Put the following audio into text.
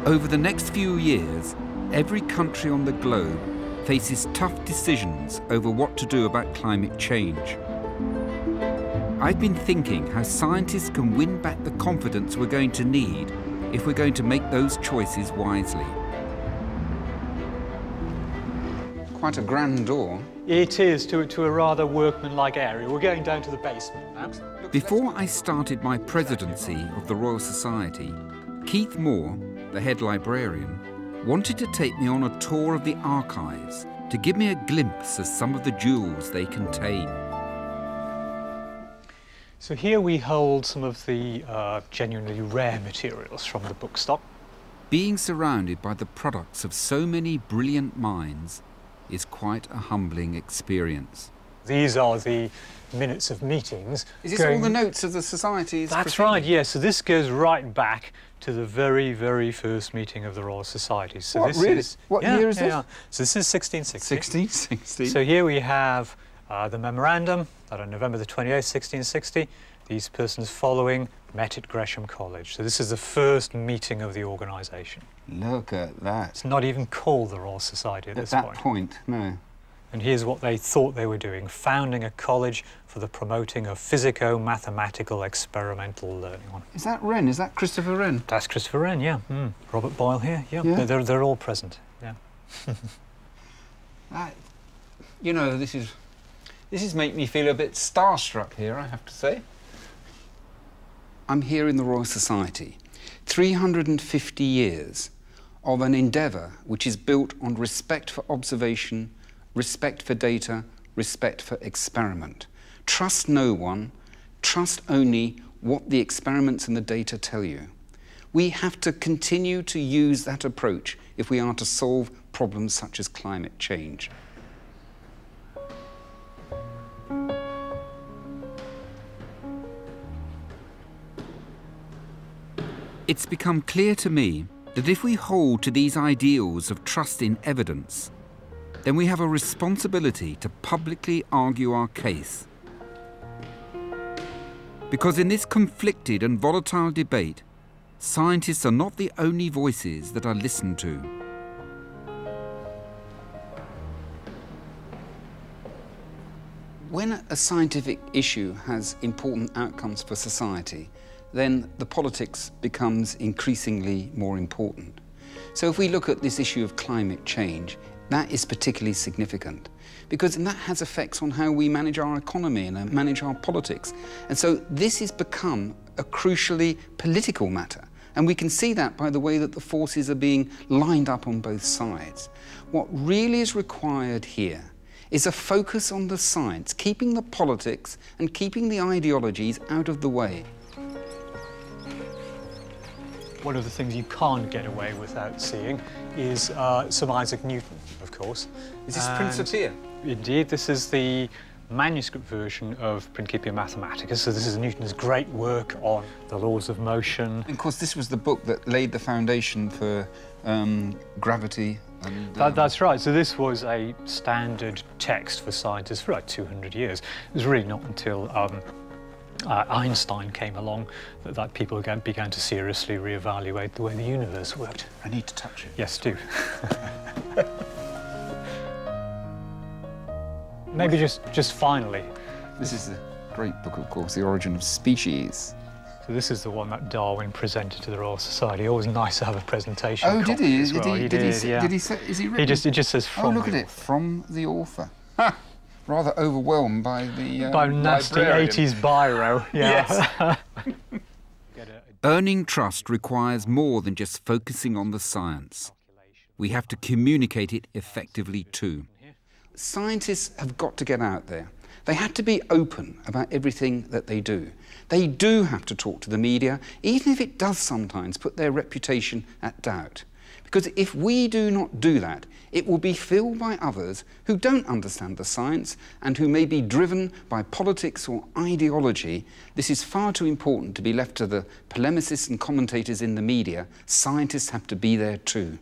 Over the next few years, every country on the globe faces tough decisions over what to do about climate change. I've been thinking how scientists can win back the confidence we're going to need if we're going to make those choices wisely. Quite a grand door. It is, to a rather workmanlike area. We're going down to the basement now. Before I started my presidency of the Royal Society, Keith Moore, the head librarian, wanted to take me on a tour of the archives to give me a glimpse of some of the jewels they contain. So here we hold some of the genuinely rare materials from the book stock. Being surrounded by the products of so many brilliant minds is quite a humbling experience. These are the minutes of meetings. Is this all the notes of the Society's That's right, yes. So this goes right back to the very, very first meeting of the Royal Society. So what, really? What year is this? Yeah. So this is 1660. 1660. So here we have the memorandum that on November the 28th, 1660, these persons following met at Gresham College. So this is the first meeting of the organisation. Look at that. It's not even called the Royal Society at this point. At that point, no. And here's what they thought they were doing, founding a college for the promoting of physico-mathematical experimental learning. Is that Wren? Is that Christopher Wren? That's Christopher Wren, yeah. Robert Boyle here, yeah. They're all present, yeah. You know, this is making me feel a bit starstruck here, I have to say. I'm here in the Royal Society. 350 years of an endeavour which is built on respect for observation, respect for data, respect for experiment. Trust no one, trust only what the experiments and the data tell you. We have to continue to use that approach if we are to solve problems such as climate change. It's become clear to me that if we hold to these ideals of trust in evidence, then we have a responsibility to publicly argue our case. Because in this conflicted and volatile debate, scientists are not the only voices that are listened to. When a scientific issue has important outcomes for society, then the politics becomes increasingly more important. So if we look at this issue of climate change, that is particularly significant because that has effects on how we manage our economy and manage our politics. And so this has become a crucially political matter. And we can see that by the way that the forces are being lined up on both sides. What really is required here is a focus on the science, keeping the politics and keeping the ideologies out of the way. One of the things you can't get away without seeing is Sir Isaac Newton, of course. Is this Principia? Indeed, this is the manuscript version of Principia Mathematica. So this is Newton's great work on the laws of motion. And of course, this was the book that laid the foundation for gravity. And, that's right. So this was a standard text for scientists for like 200 years. It was really not until Einstein came along that people began to seriously reevaluate the way the universe worked. I need to touch it. Yes, do. Maybe just finally. This is a great book, of course, The Origin of Species. So this is the one that Darwin presented to the Royal Society. Always nice to have a presentation. Oh, did he? Well. Did he say? Is he written? It just says from. Oh, look at it, from the author. Ha! Rather overwhelmed by the by nasty librarian. 80s biro. Yeah. Yes. Earning trust requires more than just focusing on the science. We have to communicate it effectively too. Scientists have got to get out there. They have to be open about everything that they do. They do have to talk to the media, even if it does sometimes put their reputation at doubt. Because if we do not do that, it will be filled by others who don't understand the science and who may be driven by politics or ideology. This is far too important to be left to the polemicists and commentators in the media. Scientists have to be there too.